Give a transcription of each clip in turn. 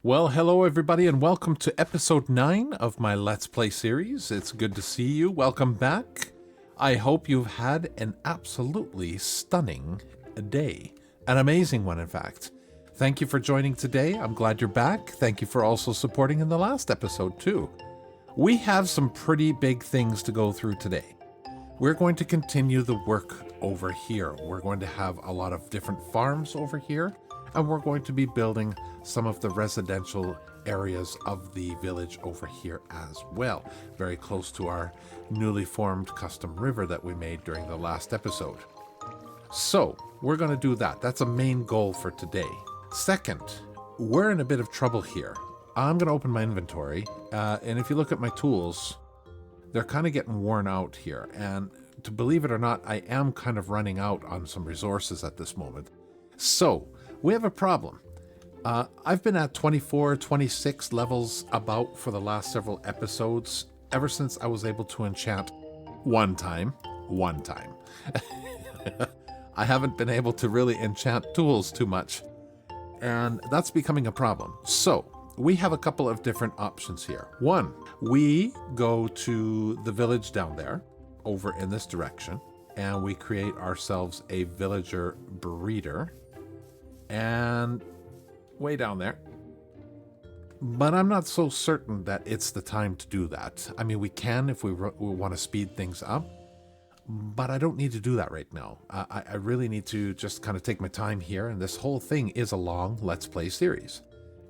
Well, hello everybody and welcome to episode 9 of my Let's Play series. It's good to see you. Welcome back. I hope you've had an absolutely stunning day. An amazing one, in fact. Thank you for joining today. I'm glad you're back. Thank you for also supporting in the last episode too. We have some pretty big things to go through today. We're going to continue the work over here. We're going to have a lot of different farms over here, and we're going to be building some of the residential areas of the village over here as well, very close to our newly formed custom river that we made during the last episode. So we're going to do that. That's a main goal for today. Second, we're in a bit of trouble here. I'm going to open my inventory, and if you look at my tools, they're kind of getting worn out here, and to believe it or not, I am kind of running out on some resources at this moment. So we have a problem. I've been at 24, 26 levels about for the last several episodes, ever since I was able to enchant one time. I haven't been able to really enchant tools too much, and that's becoming a problem. So we have a couple of different options here. One, we go to the village down there, over in this direction, and we create ourselves a villager breeder, and way down there. But I'm not so certain that it's the time to do that. I mean, we can if we want to speed things up, but I don't need to do that right now. I really need to just kind of take my time here, and this whole thing is a long Let's Play series.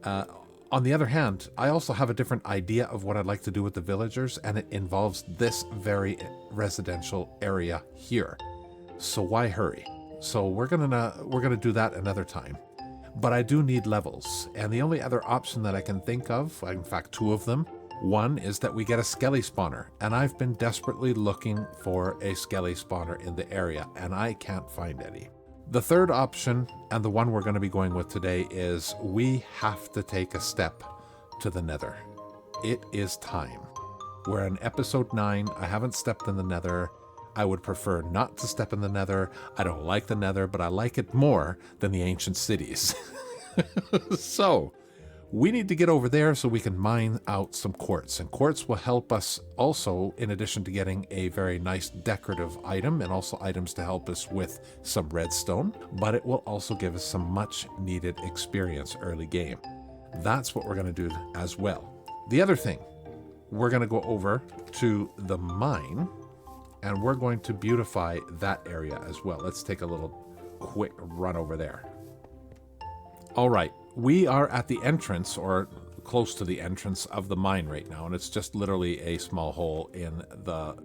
On the other hand, I also have a different idea of what I'd like to do with the villagers, and it involves this very residential area here. So why hurry? So we're gonna do that another time. But I do need levels, and the only other option that I can think of, in fact two of them, one is that we get a skelly spawner, and I've been desperately looking for a skelly spawner in the area, and I can't find any. The third option, and the one we're going to be going with today, is we have to take a step to the nether. It is time. We're in episode 9. I haven't stepped in the nether. I would prefer not to step in the nether. I don't like the nether, but I like it more than the ancient cities. So we need to get over there so we can mine out some quartz. And quartz will help us also, in addition to getting a very nice decorative item and also items to help us with some redstone, but it will also give us some much needed experience early game. That's what we're going to do as well. The other thing, we're going to go over to the mine, and we're going to beautify that area as well. Let's take a little quick run over there. All right, we are at the entrance, or close to the entrance of the mine right now, and it's just literally a small hole in the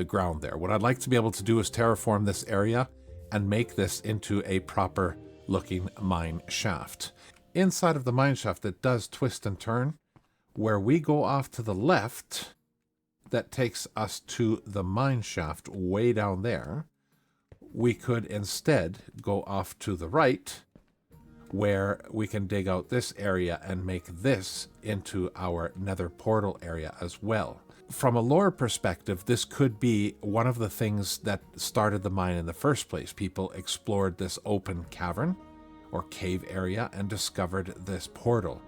ground there. What I'd like to be able to do is terraform this area and make this into a proper looking mine shaft. Inside of the mine shaft, it does twist and turn. Where we go off to the left, that takes us to the mine shaft way down there. We could instead go off to the right, where we can dig out this area and make this into our nether portal area as well. From a lore perspective, this could be one of the things that started the mine in the first place. People explored this open cavern or cave area and discovered this portal.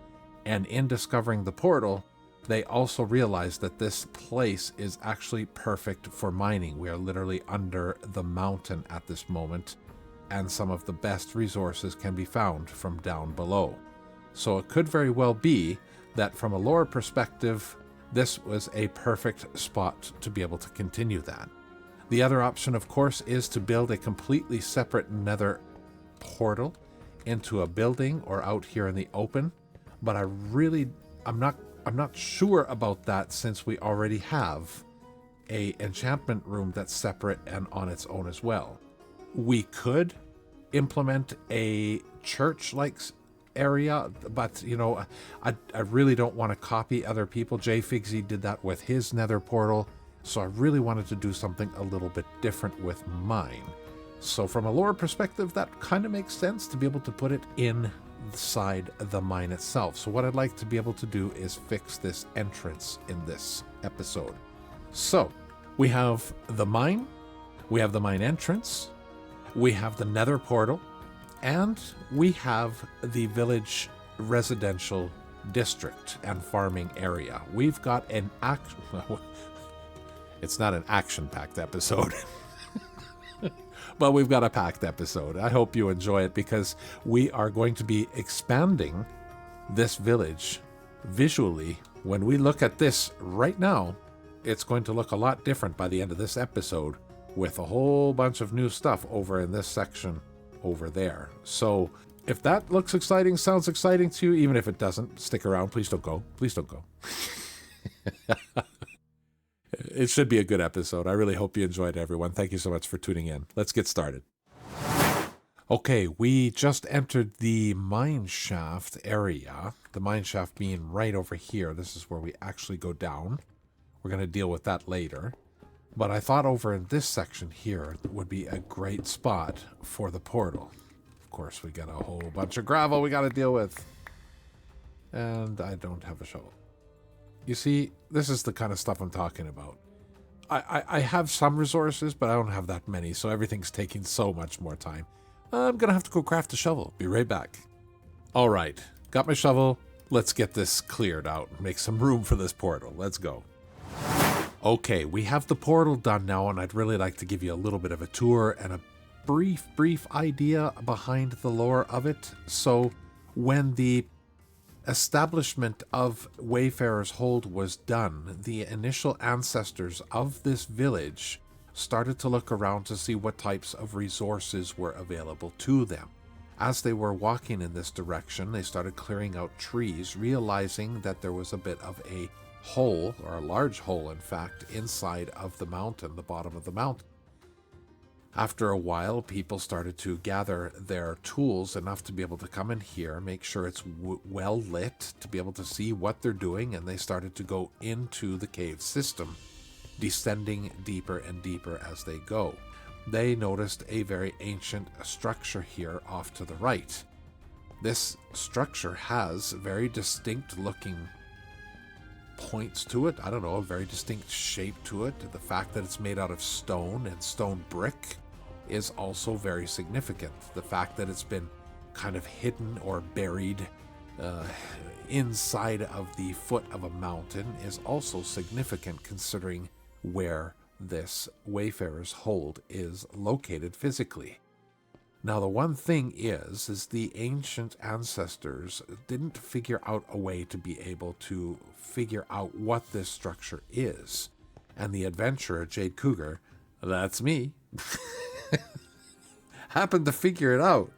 And in discovering the portal, they also realized that this place is actually perfect for mining. We are literally under the mountain at this moment, and some of the best resources can be found from down below. So it could very well be that from a lore perspective, this was a perfect spot to be able to continue that. The other option, of course, is to build a completely separate nether portal into a building or out here in the open, but I'm not sure about that, since we already have a enchantment room that's separate and on its own as well. We could implement a church-like area, but you know, I really don't want to copy other people. JFigsy did that with his nether portal, so I really wanted to do something a little bit different with mine. So from a lore perspective, that kind of makes sense to be able to put it inside the mine itself. So what I'd like to be able to do is fix this entrance in this episode. So we have the mine, we have the mine entrance, we have the nether portal, and we have the village residential district and farming area. We've got an it's not an action-packed episode. But we've got a packed episode. I hope you enjoy it because we are going to be expanding this village visually. When we look at this right now, it's going to look a lot different by the end of this episode with a whole bunch of new stuff over in this section over there. So if that looks exciting, sounds exciting to you, even if it doesn't, stick around. Please don't go. Please don't go. It should be a good episode. I really hope you enjoyed it, everyone. Thank you so much for tuning in. Let's get started. Okay, we just entered the mineshaft area. The mineshaft being right over here. This is where we actually go down. We're going to deal with that later. But I thought over in this section here would be a great spot for the portal. Of course, we got a whole bunch of gravel we got to deal with. And I don't have a shovel. You see, this is the kind of stuff I'm talking about. I have some resources, but I don't have that many, so everything's taking so much more time. I'm going to have to go craft a shovel. Be right back. All right, got my shovel. Let's get this cleared out and make some room for this portal. Let's go. Okay, we have the portal done now, and I'd really like to give you a little bit of a tour and a brief idea behind the lore of it. So when the establishment of Wayfarer's Hold was done, the initial ancestors of this village started to look around to see what types of resources were available to them. As they were walking in this direction, they started clearing out trees, realizing that there was a bit of a hole, or a large hole in fact, inside of the mountain, the bottom of the mountain. After a while, people started to gather their tools enough to be able to come in here, make sure it's well lit, to be able to see what they're doing, and they started to go into the cave system, descending deeper and deeper as they go. They noticed a very ancient structure here off to the right. This structure has very distinct looking points to it. I don't know, a very distinct shape to it. The fact that it's made out of stone and stone brick is also very significant. The fact that it's been kind of hidden or buried inside of the foot of a mountain is also significant, considering where this Wayfarer's Hold is located physically. Now, the one thing is the ancient ancestors didn't figure out a way to be able to figure out what this structure is. And the adventurer, Jade Cougar, that's me, happened to figure it out.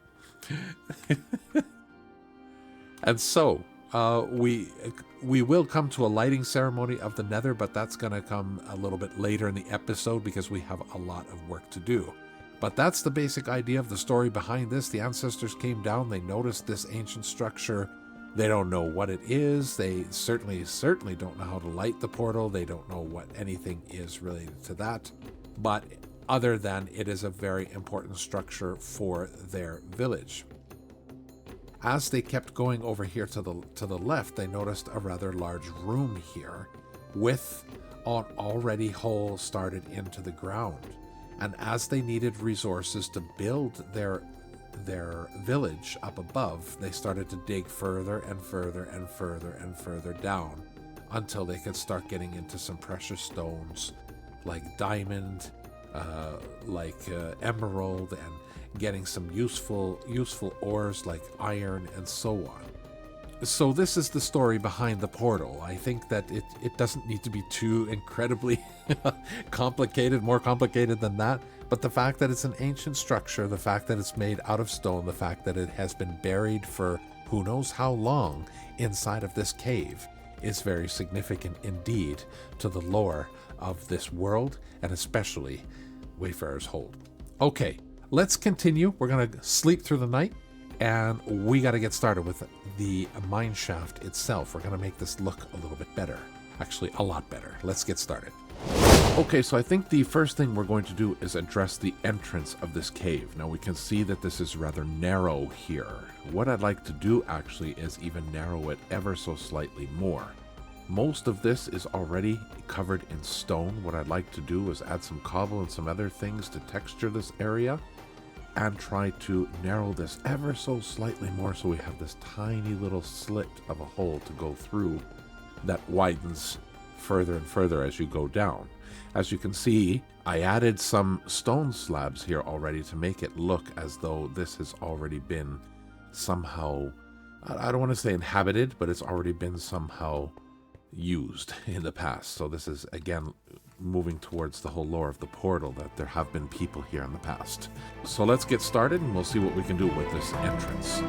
And so, we will come to a lighting ceremony of the nether, but that's going to come a little bit later in the episode because we have a lot of work to do. But that's the basic idea of the story behind this. The ancestors came down, they noticed this ancient structure. They don't know what it is. They certainly don't know how to light the portal. They don't know what anything is related to that. But other than it is a very important structure for their village. As they kept going over here to the left, they noticed a rather large room here with an already hole started into the ground. And as they needed resources to build their village up above, they started to dig further and further and further and further down until they could start getting into some precious stones like diamond, emerald, and getting some useful ores like iron and so on. So this is the story behind the portal. I think that it doesn't need to be too incredibly complicated, more complicated than that. But the fact that it's an ancient structure, the fact that it's made out of stone, the fact that it has been buried for who knows how long inside of this cave is very significant indeed to the lore of this world, and especially Wayfarer's Hold. Okay, let's continue. We're going to sleep through the night, and we got to get started with the mineshaft itself. We're going to make this look a little bit better. Actually, a lot better. Let's get started. Okay, so I think the first thing we're going to do is address the entrance of this cave. Now, we can see that this is rather narrow here. What I'd like to do, actually, is even narrow it ever so slightly more. Most of this is already covered in stone. What I'd like to do is add some cobble and some other things to texture this area. and try to narrow this ever so slightly more so we have this tiny little slit of a hole to go through that widens further and further as you go down. As you can see, I added some stone slabs here already to make it look as though this has already been somehow, I don't want to say inhabited, but it's already been somehow used in the past. So this is, again, moving towards the whole lore of the portal, that there have been people here in the past. So let's get started and we'll see what we can do with this entrance.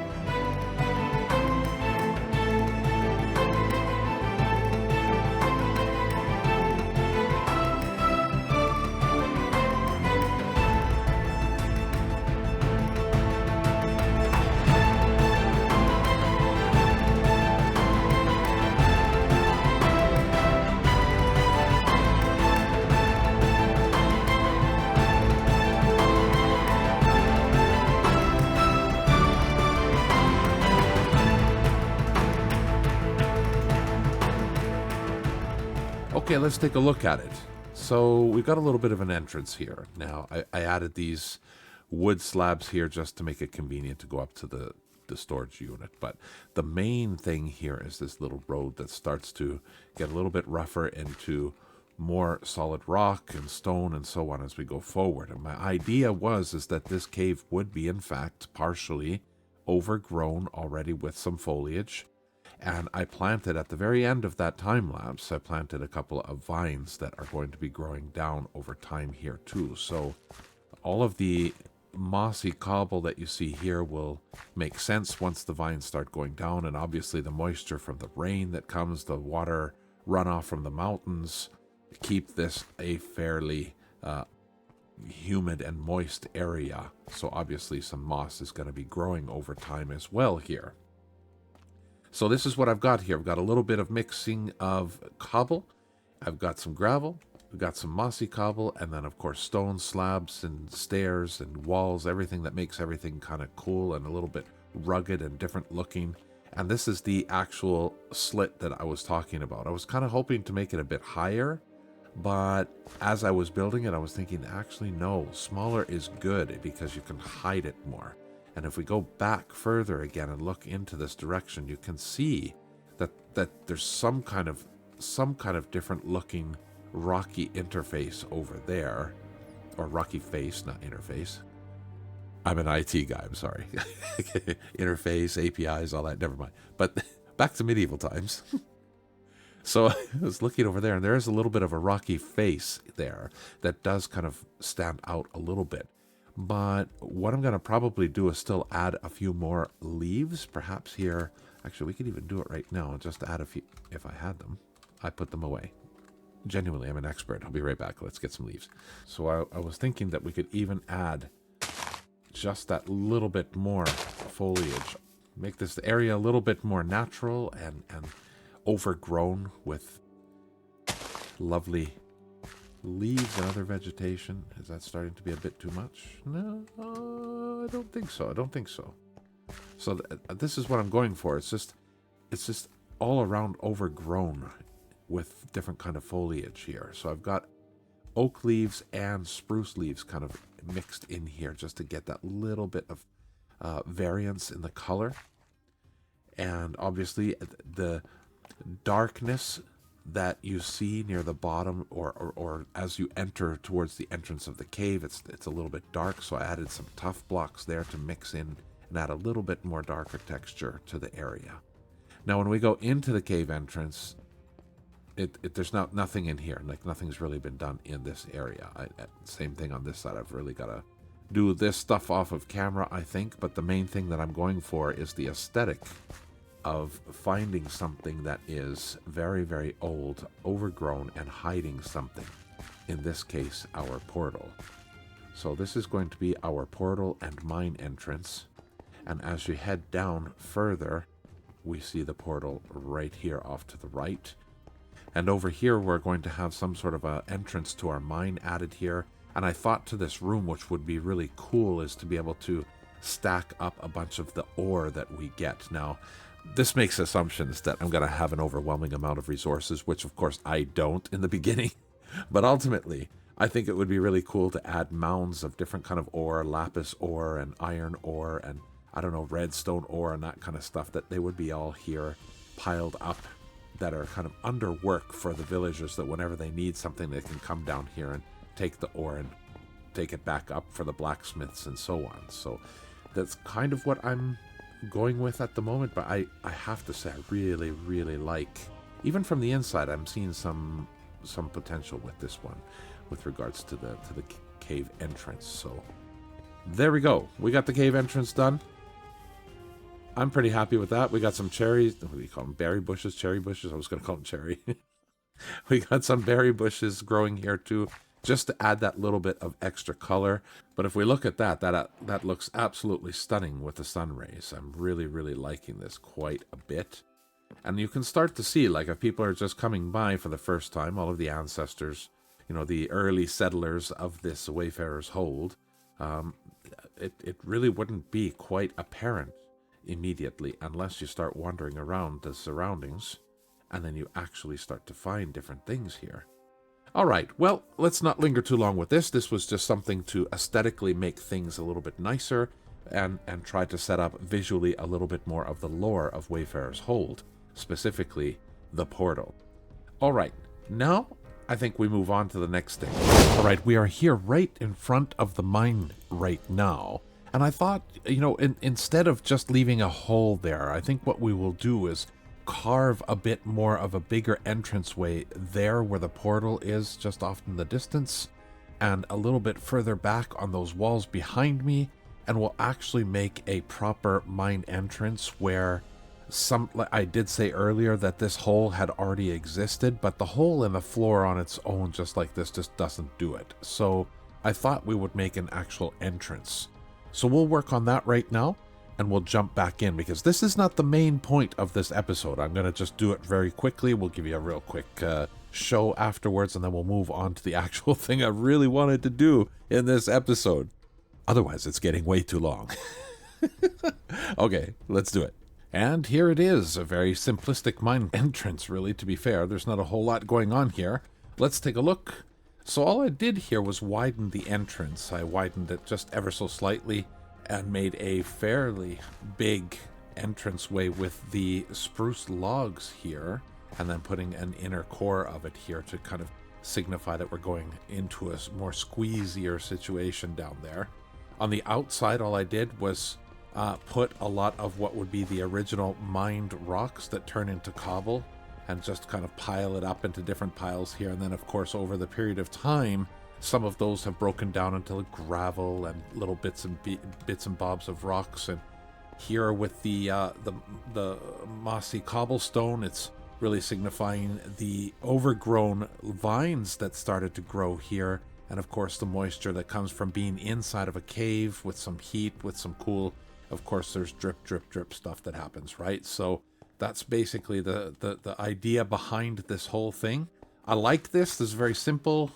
Okay, let's take a look at it. So we've got a little bit of an entrance here. Now, I added these wood slabs here just to make it convenient to go up to the storage unit. But the main thing here is this little road that starts to get a little bit rougher into more solid rock and stone and so on as we go forward. And my idea is that this cave would be, in fact, partially overgrown already with some foliage. And I planted at the very end of that time lapse, I planted a couple of vines that are going to be growing down over time here too. So all of the mossy cobble that you see here will make sense once the vines start going down. And obviously the moisture from the rain that comes, the water runoff from the mountains, keep this a fairly humid and moist area. So obviously some moss is going to be growing over time as well here. So this is what I've got here. I've got a little bit of mixing of cobble. I've got some gravel. We've got some mossy cobble. And then, of course, stone slabs and stairs and walls. Everything that makes everything kind of cool and a little bit rugged and different looking. And this is the actual slit that I was talking about. I was kind of hoping to make it a bit higher. But as I was building it, I was thinking, actually, no. Smaller is good because you can hide it more. And if we go back further again and look into this direction, you can see that there's some kind of different looking rocky interface over there, or rocky face, not interface. I'm an IT guy, I'm sorry. Interface, APIs, all that, never mind. But back to medieval times. So I was looking over there, and there is a little bit of a rocky face there that does kind of stand out a little bit. But what I'm going to probably do is still add a few more leaves, perhaps here. Actually, we could even do it right now and just add a few. If I had them, I put them away. Genuinely, I'm an expert. I'll be right back. Let's get some leaves. So I was thinking that we could even add just that little bit more foliage. Make this area a little bit more natural and overgrown with lovely leaves and other vegetation. Is that starting to be a bit too much? No, I don't think so. I don't think so. So this is what I'm going for. It's just all around overgrown with different kind of foliage here. So I've got oak leaves and spruce leaves kind of mixed in here just to get that little bit of variance in the color. And obviously the darkness that you see near the bottom or as you enter towards the entrance of the cave, it's a little bit dark, so I added some tough blocks there to mix in and add a little bit more darker texture to the area. Now when we go into the cave entrance, there's nothing in here, like nothing's really been done in this area. Same thing on this side. I've really got to do this stuff off of camera, I think, but the main thing that I'm going for is the aesthetic of finding something that is very, very old, overgrown, and hiding something. In this case, our portal. So this is going to be our portal and mine entrance. And as you head down further, we see the portal right here off to the right. And over here, we're going to have some sort of an entrance to our mine added here. And I thought to this room, which would be really cool, is to be able to stack up a bunch of the ore that we get. Now, this makes assumptions that I'm going to have an overwhelming amount of resources, which of course I don't in the beginning. But ultimately, I think it would be really cool to add mounds of different kind of ore, lapis ore and iron ore and, I don't know, redstone ore and that kind of stuff, that they would be all here piled up, that are kind of under work for the villagers, that whenever they need something, they can come down here and take the ore and take it back up for the blacksmiths and so on. So that's kind of what I'm going with at the moment, but I have to say I really, really like, even from the inside, I'm seeing some potential with this one with regards to the cave entrance. So there we go. We got the cave entrance done. I'm pretty happy with that. We got some cherries. What do you call them? Berry bushes? Cherry bushes? I was going to call them cherry. We got some berry bushes growing here too, just to add that little bit of extra color. But if we look at that looks absolutely stunning with the sun rays. I'm really, really liking this quite a bit. And you can start to see, like, if people are just coming by for the first time, all of the ancestors, you know, the early settlers of this Wayfarer's Hold, it really wouldn't be quite apparent immediately unless you start wandering around the surroundings and then you actually start to find different things here. All right, well, let's not linger too long with this. This was just something to aesthetically make things a little bit nicer and try to set up visually a little bit more of the lore of Wayfarer's Hold, specifically the portal. All right, now I think we move on to the next thing. All right, we are here right in front of the mine right now. And I thought, you know, instead of just leaving a hole there, I think what we will do is carve a bit more of a bigger entranceway there where the portal is, just off in the distance, and a little bit further back on those walls behind me, and we'll actually make a proper mine entrance where like I did say earlier that this hole had already existed, but the hole in the floor on its own, just like this, just doesn't do it. So I thought we would make an actual entrance. So we'll work on that right now, and we'll jump back in, because this is not the main point of this episode. I'm going to just do it very quickly. We'll give you a real quick show afterwards, and then we'll move on to the actual thing I really wanted to do in this episode. Otherwise, it's getting way too long. Okay, let's do it. And here it is, a very simplistic mine entrance, really, to be fair. There's not a whole lot going on here. Let's take a look. So all I did here was widen the entrance. I widened it just ever so slightly and made a fairly big entranceway with the spruce logs here, and then putting an inner core of it here to kind of signify that we're going into a more squeezier situation down there. On the outside, all I did was put a lot of what would be the original mined rocks that turn into cobble, and just kind of pile it up into different piles here. And then, of course, over the period of time, some of those have broken down into gravel and little bits and bobs of rocks. And here with the mossy cobblestone, it's really signifying the overgrown vines that started to grow here. And, of course, the moisture that comes from being inside of a cave with some heat, with some cool. Of course, there's drip, drip, drip stuff that happens, right? So that's basically the idea behind this whole thing. I like this. This is very simple.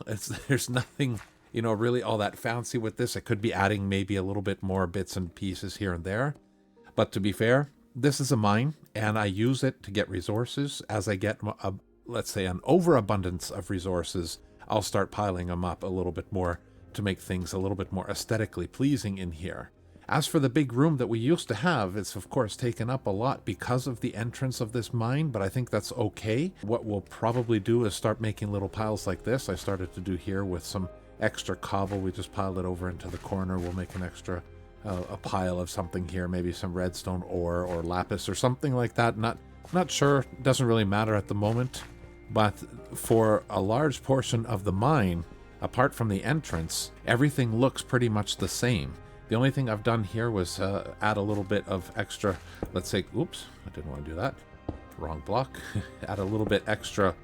There's nothing, you know, really all that fancy with this. I could be adding maybe a little bit more bits and pieces here and there. But to be fair, this is a mine, and I use it to get resources. As I get, let's say, an overabundance of resources, I'll start piling them up a little bit more to make things a little bit more aesthetically pleasing in here. As for the big room that we used to have, it's of course taken up a lot because of the entrance of this mine, but I think that's okay. What we'll probably do is start making little piles like this. I started to do here with some extra cobble. We just piled it over into the corner. We'll make an extra a pile of something here, maybe some redstone ore or lapis or something like that. Not sure. Doesn't really matter at the moment. But for a large portion of the mine, apart from the entrance, everything looks pretty much the same. The only thing I've done here was add a little bit of extra, let's say, oops, I didn't want to do that. Wrong block. Add a little bit extra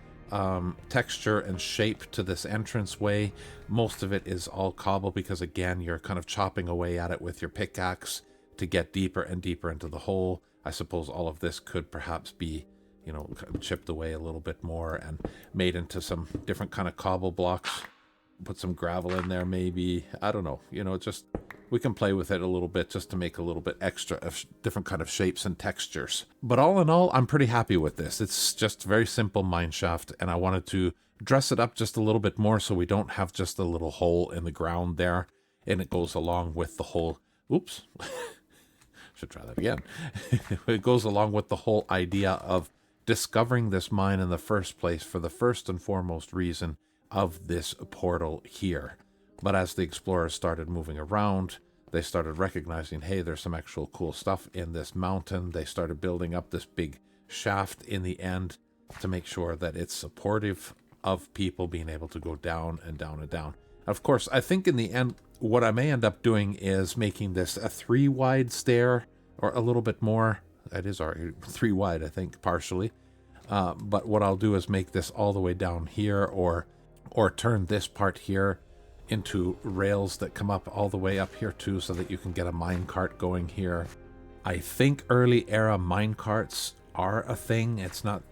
texture and shape to this entranceway. Most of it is all cobble because, again, you're kind of chopping away at it with your pickaxe to get deeper and deeper into the hole. I suppose all of this could perhaps be, you know, chipped away a little bit more and made into some different kind of cobble blocks. Put some gravel in there maybe. I don't know. You know, just we can play with it a little bit just to make a little bit extra of different kind of shapes and textures. But all in all, I'm pretty happy with this. It's just very simple mineshaft, and I wanted to dress it up just a little bit more so we don't have just a little hole in the ground there. And it goes along with the whole, oops, should try that again. It goes along with the whole idea of discovering this mine in the first place for the first and foremost reason of this portal here. But as the explorers started moving around, they started recognizing, hey, there's some actual cool stuff in this mountain. They started building up this big shaft in the end to make sure that it's supportive of people being able to go down and down and down. Of course, I think in the end, what I may end up doing is making this a 3 wide stair, or a little bit more. That is our 3 wide, I think, partially. But what I'll do is make this all the way down here, or turn this part here into rails that come up all the way up here too, so that you can get a minecart going here. I think early era minecarts are a thing. It's not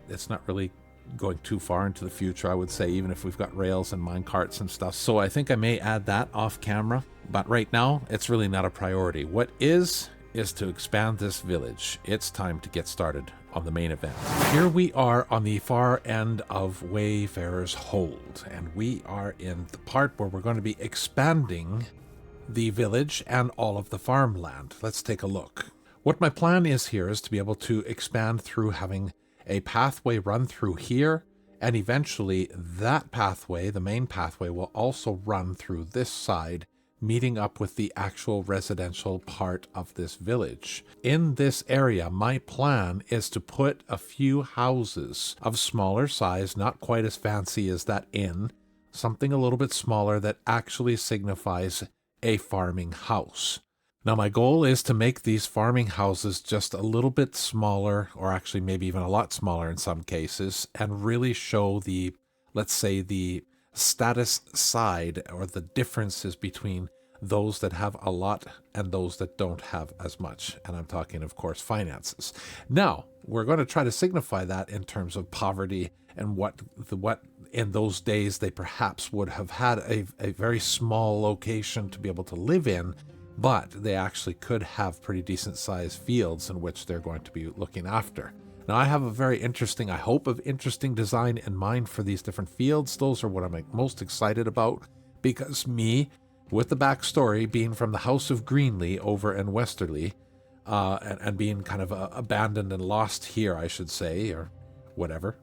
really going too far into the future, I would say, even if we've got rails and minecarts and stuff. So I think I may add that off camera, but right now it's really not a priority. What is to expand this village. It's time to get started on the main event. Here we are on the far end of Wayfarer's Hold, and we are in the part where we're going to be expanding the village and all of the farmland. Let's take a look. What my plan is here is to be able to expand through having a pathway run through here, and eventually that pathway, the main pathway, will also run through this side, meeting up with the actual residential part of this village. In this area, my plan is to put a few houses of smaller size, not quite as fancy as that inn, something a little bit smaller that actually signifies a farming house. Now, my goal is to make these farming houses just a little bit smaller, or actually maybe even a lot smaller in some cases, and really show the, let's say, the status side, or the differences between those that have a lot and those that don't have as much. And I'm talking, of course, finances. Now, we're going to try to signify that in terms of poverty and what in those days they perhaps would have had a very small location to be able to live in, but they actually could have pretty decent sized fields in which they're going to be looking after. Now, I have a very interesting, I hope, of interesting design in mind for these different fields. Those are what I'm most excited about, because me, with the backstory being from the House of Greenlee over in Westerly, and being kind of abandoned and lost here, I should say, or whatever,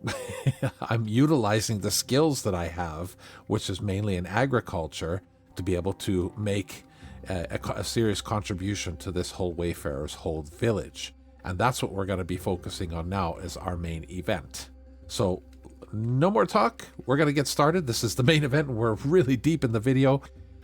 I'm utilizing the skills that I have, which is mainly in agriculture, to be able to make a serious contribution to this whole Wayfarer's Hold village. And that's what we're going to be focusing on now as our main event. So no more talk. We're going to get started. This is the main event. We're really deep in the video.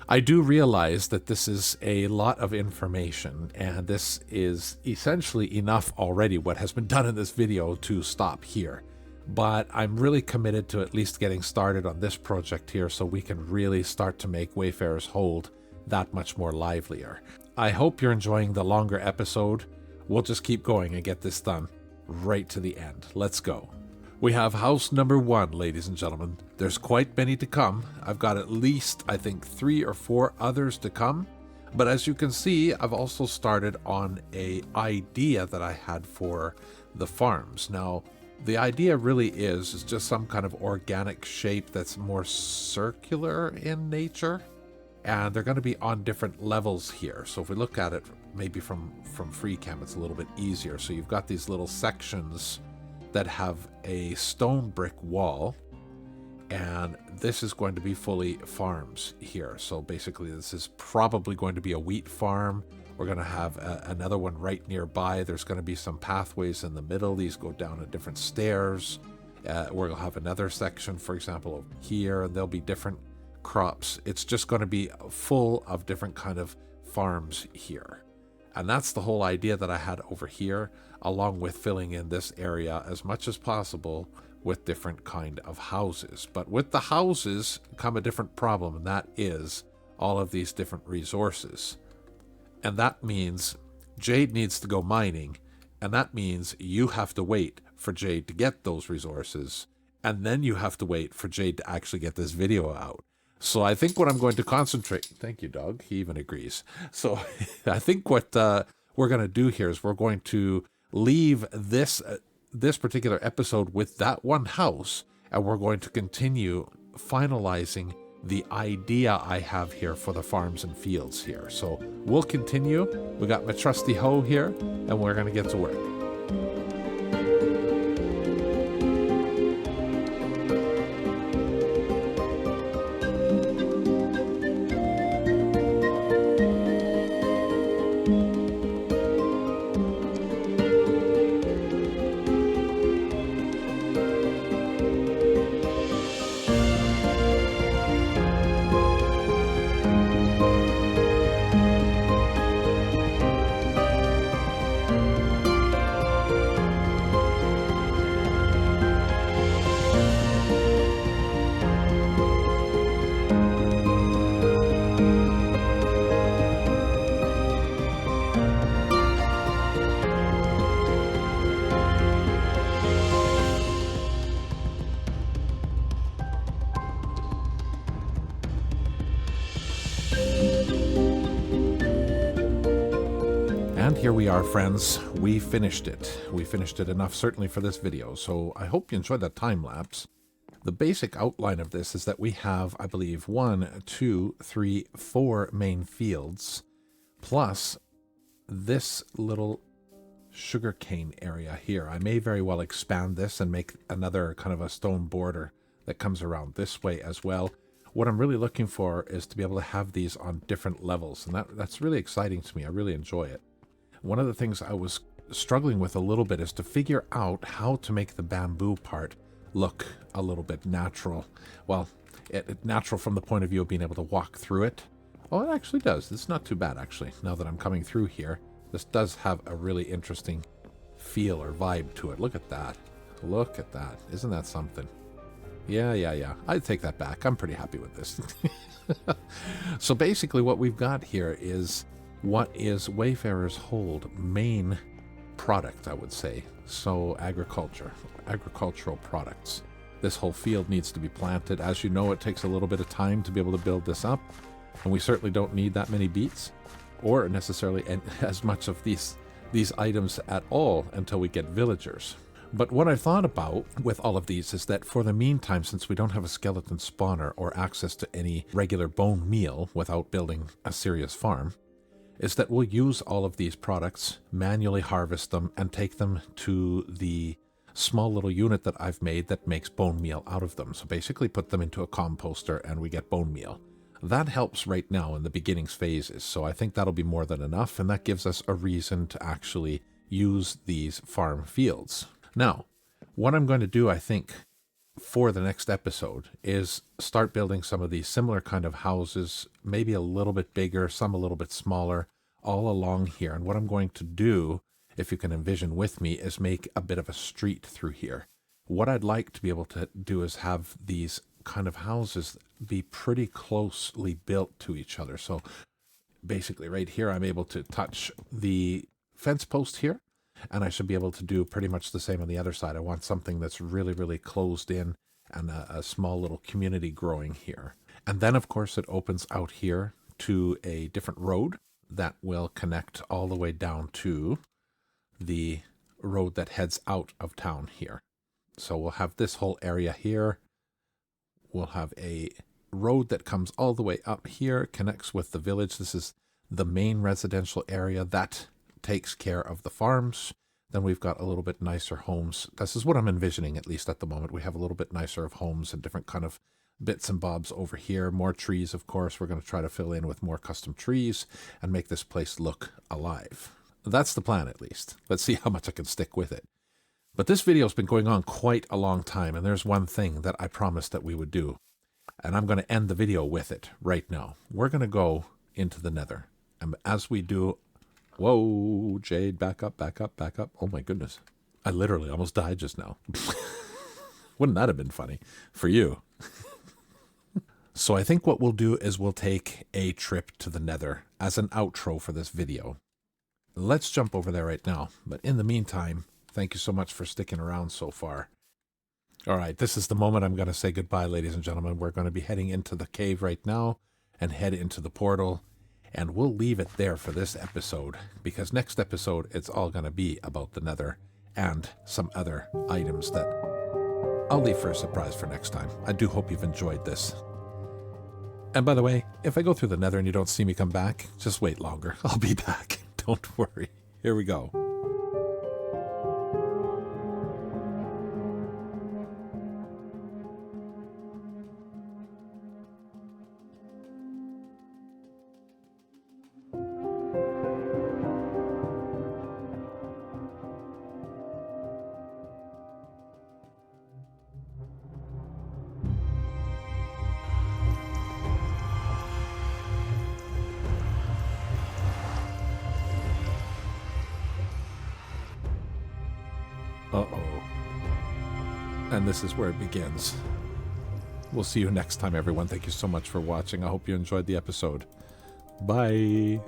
I do realize that this is a lot of information, and this is essentially enough already, what has been done in this video, to stop here. But I'm really committed to at least getting started on this project here, so we can really start to make Wayfarer's Hold that much more livelier. I hope you're enjoying the longer episode. We'll just keep going and get this done right to the end. Let's go. We have house number 1, ladies and gentlemen. There's quite many to come. I've got at least, I think, 3 or 4 others to come. But as you can see, I've also started on an idea that I had for the farms. Now, the idea really is just some kind of organic shape that's more circular in nature. And they're going to be on different levels here. So if we look at it maybe from free cam, it's a little bit easier. So you've got these little sections that have a stone brick wall, and this is going to be fully farms here. So basically this is probably going to be a wheat farm. We're going to have another one right nearby. There's going to be some pathways in the middle. These go down at different stairs. We'll have another section, for example, over here, and there'll be different crops. It's just going to be full of different kind of farms here. And that's the whole idea that I had over here, along with filling in this area as much as possible with different kind of houses. But with the houses come a different problem, and that is all of these different resources. And that means Jade needs to go mining, and that means you have to wait for Jade to get those resources, and then you have to wait for Jade to actually get this video out. So I think what I'm going to concentrate... Thank you, dog. He even agrees. So I think what we're going to do here is we're going to leave this particular episode with that one house, and we're going to continue finalizing the idea I have here for the farms and fields here. So we'll continue. We got my trusty hoe here, and we're going to get to work. And here we are, friends. We finished it. We finished it enough, certainly, for this video. So I hope you enjoyed that time lapse. The basic outline of this is that we have, I believe, 1, 2, 3, 4 main fields, plus this little sugarcane area here. I may very well expand this and make another kind of a stone border that comes around this way as well. What I'm really looking for is to be able to have these on different levels, and that's really exciting to me. I really enjoy it. One of the things I was struggling with a little bit is to figure out how to make the bamboo part look a little bit natural. Well, natural from the point of view of being able to walk through it. Oh, it actually does. It's not too bad, actually. Now that I'm coming through here, this does have a really interesting feel or vibe to it. Look at that. Look at that. Isn't that something? Yeah. I'd take that back. I'm pretty happy with this. So basically what we've got here is what is Wayfarer's Hold main product, I would say. So agricultural products. This whole field needs to be planted. As you know, it takes a little bit of time to be able to build this up, and we certainly don't need that many beets or necessarily as much of these items at all until we get villagers. But what I've thought about with all of these is that for the meantime, since we don't have a skeleton spawner or access to any regular bone meal without building a serious farm, is that we'll use all of these products, manually harvest them, and take them to the small little unit that I've made that makes bone meal out of them. So basically put them into a composter and we get bone meal. That helps right now in the beginning phases, so I think that'll be more than enough, and that gives us a reason to actually use these farm fields. Now, what I'm going to do, I think, for the next episode is start building some of these similar kind of houses, maybe a little bit bigger, some a little bit smaller, all along here. And what I'm going to do, if you can envision with me, is make a bit of a street through here. What I'd like to be able to do is have these kind of houses be pretty closely built to each other. So basically right here, I'm able to touch the fence post here, and I should be able to do pretty much the same on the other side. I want something that's really, really closed in and a small little community growing here. And then, of course, it opens out here to a different road that will connect all the way down to the road that heads out of town here. So we'll have this whole area here. We'll have a road that comes all the way up here, connects with the village. This is the main residential area that takes care of the farms. Then we've got a little bit nicer homes. This is what I'm envisioning, at least at the moment. We have a little bit nicer of homes and different kind of bits and bobs over here. More trees, of course. We're going to try to fill in with more custom trees and make this place look alive. That's the plan, at least. Let's see how much I can stick with it. But this video's been going on quite a long time, and there's one thing that I promised that we would do. And I'm going to end the video with it right now. We're going to go into the nether. And as we do... Whoa, Jade, back up, back up, back up. Oh my goodness. I literally almost died just now. Wouldn't that have been funny for you? So I think what we'll do is we'll take a trip to the nether as an outro for this video. Let's jump over there right now. But in the meantime, thank you so much for sticking around so far. All right, this is the moment I'm going to say goodbye, ladies and gentlemen. We're going to be heading into the cave right now and head into the portal. And we'll leave it there for this episode, because next episode, it's all going to be about the nether and some other items that I'll leave for a surprise for next time. I do hope you've enjoyed this. And by the way, if I go through the nether and you don't see me come back, just wait longer. I'll be back. Don't worry. Here we go. Uh-oh. And this is where it begins. We'll see you next time, everyone. Thank you so much for watching. I hope you enjoyed the episode. Bye.